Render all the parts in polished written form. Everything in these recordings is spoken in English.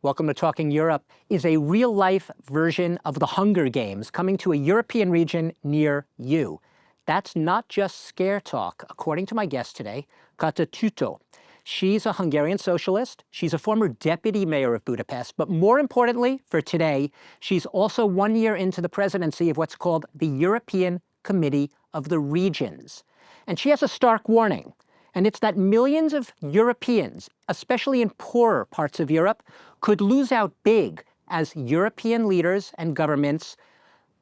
welcome to Talking Europe, is a real-life version of the Hunger Games coming to a European region near you. That's not just scare talk, according to my guest today, Kata Tütto. She's a Hungarian socialist. She's a former deputy mayor of Budapest. But more importantly, for today, she's also 1 year into the presidency of what's called the European Committee of the Regions. And she has a stark warning. And it's that millions of Europeans, especially in poorer parts of Europe, could lose out big as European leaders and governments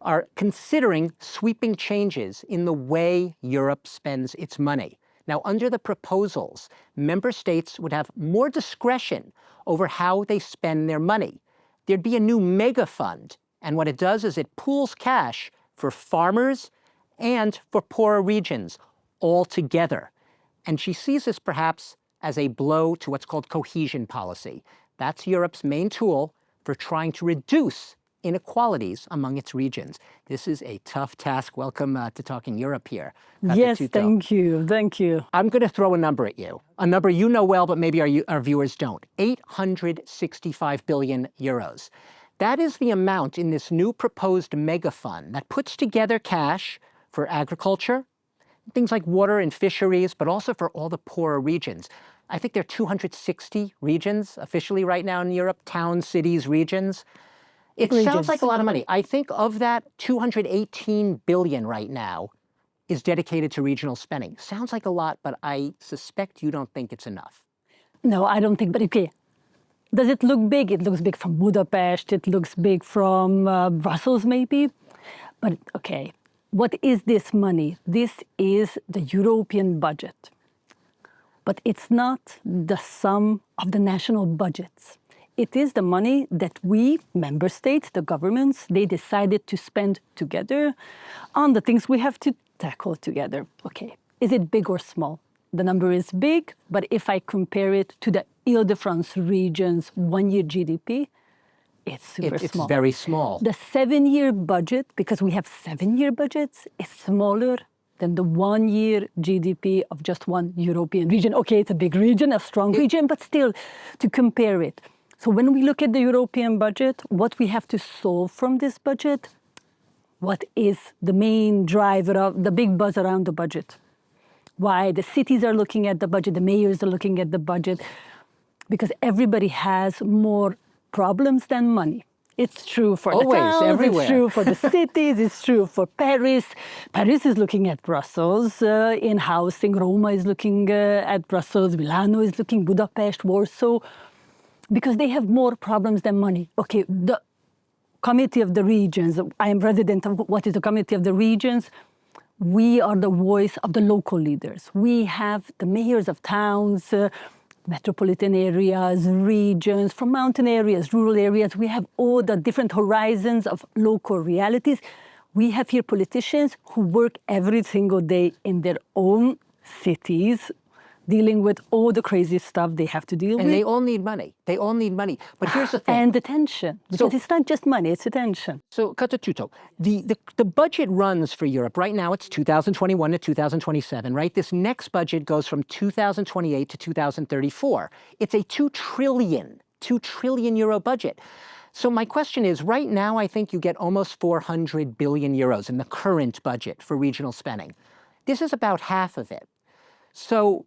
are considering sweeping changes in the way Europe spends its money. Now, under the proposals, member states would have more discretion over how they spend their money. There'd be a new mega fund, and what it does is it pools cash for farmers and for poorer regions all together. And she sees this perhaps as a blow to what's called cohesion policy. That's Europe's main tool for trying to reduce inequalities among its regions. This is a tough task. Welcome to Talking Europe here. Kata Yes, Tütto. thank you, thank you. I'm going to throw a number at you, a number you know well, but maybe our viewers don't. 865 billion euros. That is the amount in this new proposed mega fund that puts together cash for agriculture, things like water and fisheries, but also for all the poorer regions. I think there are 260 regions officially right now in Europe, towns, cities, regions. It sounds like a lot of money. I think of that, 218 billion right now is dedicated to regional spending. Sounds like a lot, but I suspect you don't think it's enough. No, I don't think, but okay. Does it look big? It looks big from Budapest, it looks big from Brussels maybe, but okay. What is this money? This is the European budget. But it's not the sum of the national budgets. It is the money that we, member states, the governments, they decided to spend together on the things we have to tackle together. Okay, is it big or small? The number is big, but if I compare it to the Ile-de-France region's 1 year GDP, it's super small. It's very small. The 7-year budget, because we have 7-year budgets, is smaller than the 1 year GDP of just one European region. Okay, it's a big region, a strong region, but still, to compare it. So when we look at the European budget, what we have to solve from this budget, what is the main driver of the big buzz around the budget? Why the cities are looking at the budget, the mayors are looking at the budget, because everybody has more problems than money. It's true for the towns, everywhere. It's true for the cities, it's true for Paris. Paris is looking at Brussels in housing, Roma is looking at Brussels, Milano is looking, Budapest, Warsaw, because they have more problems than money. Okay, the Committee of the Regions, I am president of what is the Committee of the Regions. We are the voice of the local leaders. We have the mayors of towns, metropolitan areas, regions, from mountain areas, rural areas. We have all the different horizons of local realities. We have here politicians who work every single day in their own cities, dealing with all the crazy stuff they have to deal with. And they all need money. They all need money. But here's the thing. And attention, because it's not just money, it's attention. So, Kata Tütto, the budget runs for Europe. Right now, it's 2021 to 2027, right? This next budget goes from 2028 to 2034. It's a 2 trillion euro budget. So my question is, right now, I think you get almost 400 billion euros in the current budget for regional spending. This is about half of it. So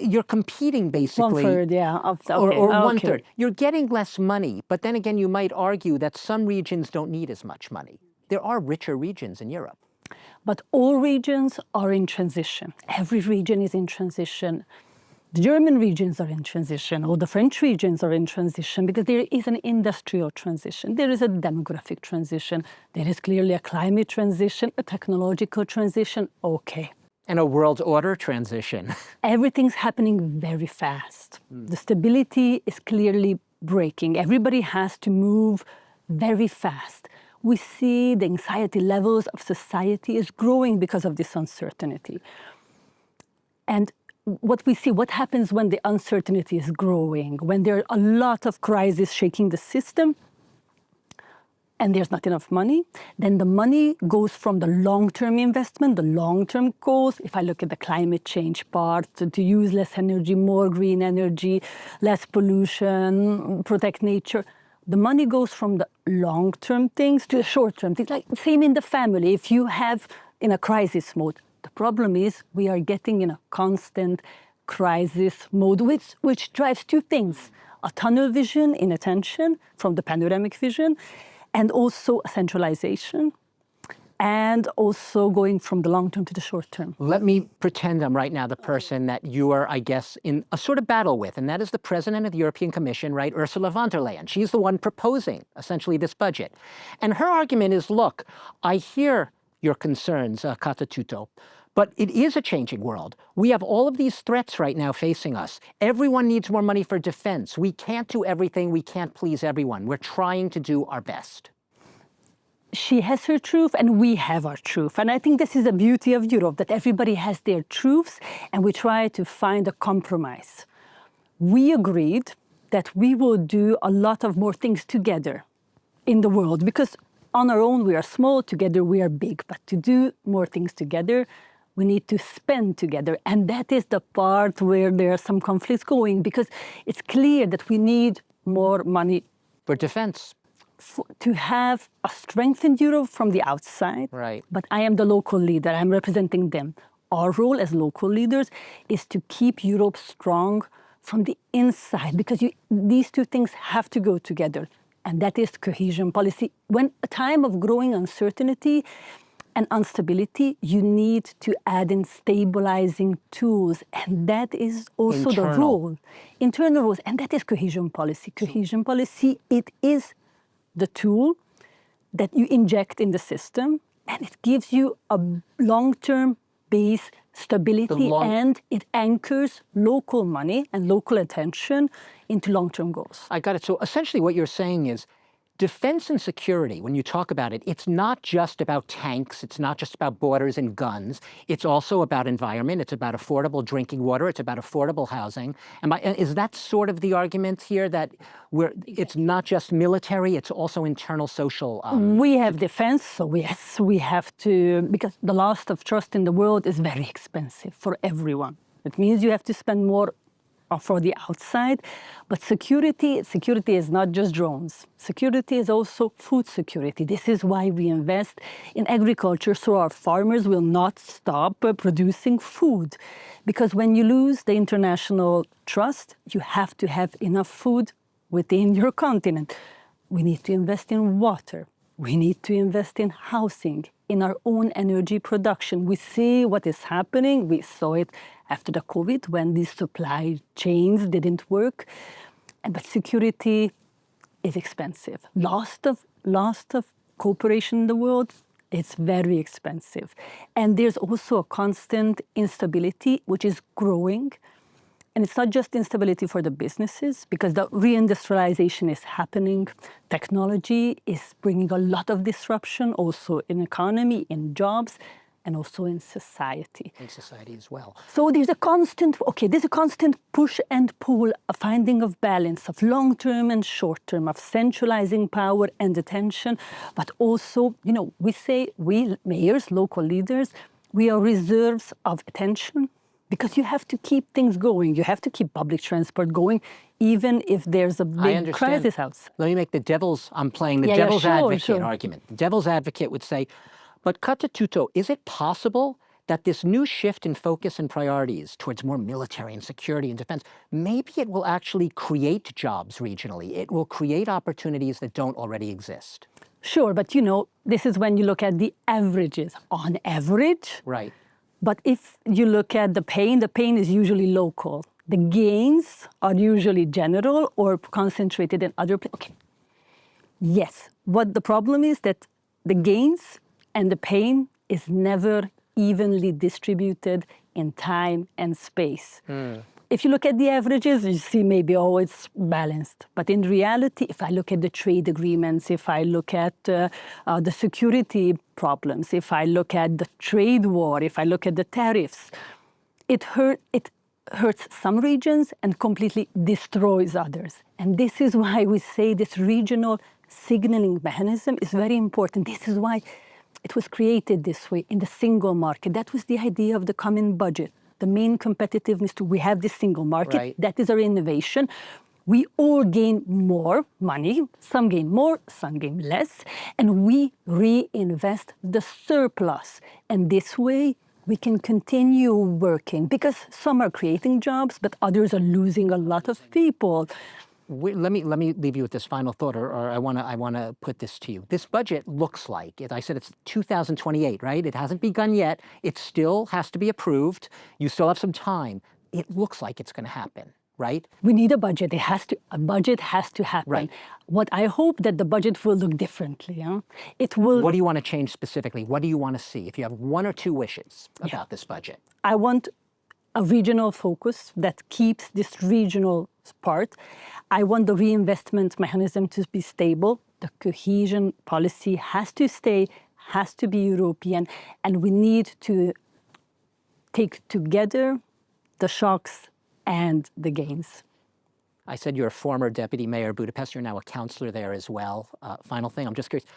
you're competing basically. 1/3, yeah. Or 1/3. You're getting less money, but then again, you might argue that some regions don't need as much money. There are richer regions in Europe. But all regions are in transition. Every region is in transition. The German regions are in transition, all the French regions are in transition, because there is an industrial transition, there is a demographic transition, there is clearly a climate transition, a technological transition, okay. And a world order transition. Everything's happening very fast. The stability is clearly breaking. Everybody has to move very fast. We see the anxiety levels of society is growing because of this uncertainty. And what we see, what happens when the uncertainty is growing, when there are a lot of crises shaking the system, and there's not enough money, then the money goes from the long-term investment, the long-term goals. If I look at the climate change part, to use less energy, more green energy, less pollution, protect nature, the money goes from the long-term things to the short-term things. Like same in the family. If you have in a crisis mode, the problem is we are getting in a constant crisis mode, which drives two things: a tunnel vision in attention from the panoramic vision, and also a centralization, and also going from the long term to the short term. Let me pretend I'm right now the person that you are, I guess, in a sort of battle with, and that is the president of the European Commission, right, Ursula von der Leyen. She's the one proposing, essentially, this budget. And her argument is, look, I hear your concerns, Kata Tütto, but it is a changing world. We have all of these threats right now facing us. Everyone needs more money for defense. We can't do everything. We can't please everyone. We're trying to do our best. She has her truth and we have our truth. And I think this is the beauty of Europe, that everybody has their truths and we try to find a compromise. We agreed that we will do a lot of more things together in the world, because on our own we are small, together we are big. But to do more things together, we need to spend together. And that is the part where there are some conflicts going, because it's clear that we need more money for defense. To have a strengthened Europe from the outside. Right. But I am the local leader, I'm representing them. Our role as local leaders is to keep Europe strong from the inside, because these two things have to go together. And that is cohesion policy. When a time of growing uncertainty and instability, you need to add in stabilizing tools. And that is also the role, internal rules, and that is cohesion policy. Cohesion policy, it is the tool that you inject in the system, and it gives you a long-term base stability, and it anchors local money and local attention into long-term goals. I got it. So essentially what you're saying is defense and security, when you talk about it, it's not just about tanks, it's not just about borders and guns, it's also about environment, it's about affordable drinking water, it's about affordable housing. Is that sort of the argument here, that it's not just military, it's also internal social? We have defense, so yes, we have to, because the loss of trust in the world is very expensive for everyone. It means you have to spend more for the outside, but security is not just drones. Security is also food security. This is why we invest in agriculture, so our farmers will not stop producing food. Because when you lose the international trust, you have to have enough food within your continent. We need to invest in water. We need to invest in housing, in our own energy production. We see what is happening. We saw it after the COVID, when these supply chains didn't work. But security is expensive. Loss of cooperation in the world, it's very expensive. And there's also a constant instability, which is growing. And it's not just instability for the businesses, because the reindustrialization is happening. Technology is bringing a lot of disruption, also in economy, in jobs, and also in society. In society as well. So there's a constant push and pull, a finding of balance of long-term and short-term, of centralizing power and attention. But also, we say, we mayors, local leaders, we are reserves of attention, because you have to keep things going. You have to keep public transport going, even if there's a big crisis outside. Let me make the devil's advocate argument. The devil's advocate would say, but Kata Tütto, is it possible that this new shift in focus and priorities towards more military and security and defense, maybe it will actually create jobs regionally? It will create opportunities that don't already exist. Sure, but this is when you look at the averages. On average, right. But if you look at the pain is usually local. The gains are usually general or concentrated in other places. Okay. Yes, what the problem is that the gains and the pain is never evenly distributed in time and space. If you look at the averages, you see maybe, it's balanced. But in reality, if I look at the trade agreements, if I look at the security problems, if I look at the trade war, if I look at the tariffs, it hurts some regions and completely destroys others. And this is why we say this regional signaling mechanism is very important. This is why it was created this way in the single market. That was the idea of the common budget. The main competitiveness we have this single market. Right. That is our innovation. We all gain more money. Some gain more, some gain less. And we reinvest the surplus. And this way, we can continue working because some are creating jobs, but others are losing a lot of people. Let me leave you with this final thought, or I want to put this to you. This budget looks like it. I said it's 2028, right? It hasn't begun yet. It still has to be approved. You still have some time. It looks like it's going to happen, right? We need a budget. A budget has to happen. Right. What I hope that the budget will look differently. It will. What do you want to change specifically? What do you want to see? If you have one or two wishes about this budget. I want a regional focus that keeps this regional part. I want the reinvestment mechanism to be stable. The cohesion policy has to stay, has to be European, and we need to take together the shocks and the gains. I said you're a former deputy mayor of Budapest. You're now a councillor there as well. Final thing, I'm just curious.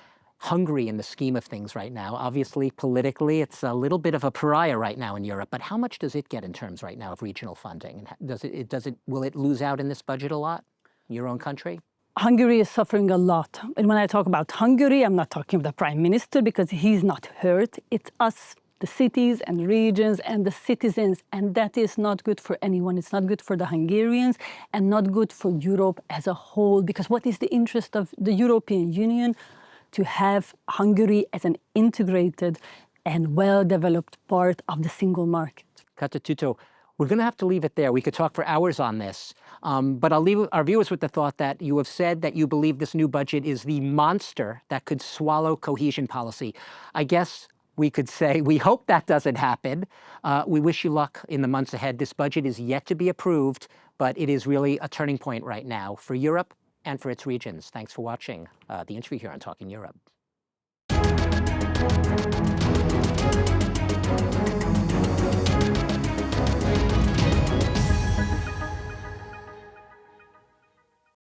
Hungary in the scheme of things right now, obviously politically, it's a little bit of a pariah right now in Europe, but how much does it get in terms right now of regional funding? And will it lose out in this budget a lot, your own country? Hungary is suffering a lot. And when I talk about Hungary, I'm not talking of the prime minister because he's not hurt. It's us, the cities and regions and the citizens, and that is not good for anyone. It's not good for the Hungarians and not good for Europe as a whole, because what is the interest of the European Union? To have Hungary as an integrated and well-developed part of the single market. Kata Tütto, we're going to have to leave it there. We could talk for hours on this, but I'll leave our viewers with the thought that you have said that you believe this new budget is the monster that could swallow cohesion policy. I guess we could say we hope that doesn't happen. We wish you luck in the months ahead. This budget is yet to be approved, but it is really a turning point right now for Europe and for its regions. Thanks for watching the interview here on Talking Europe.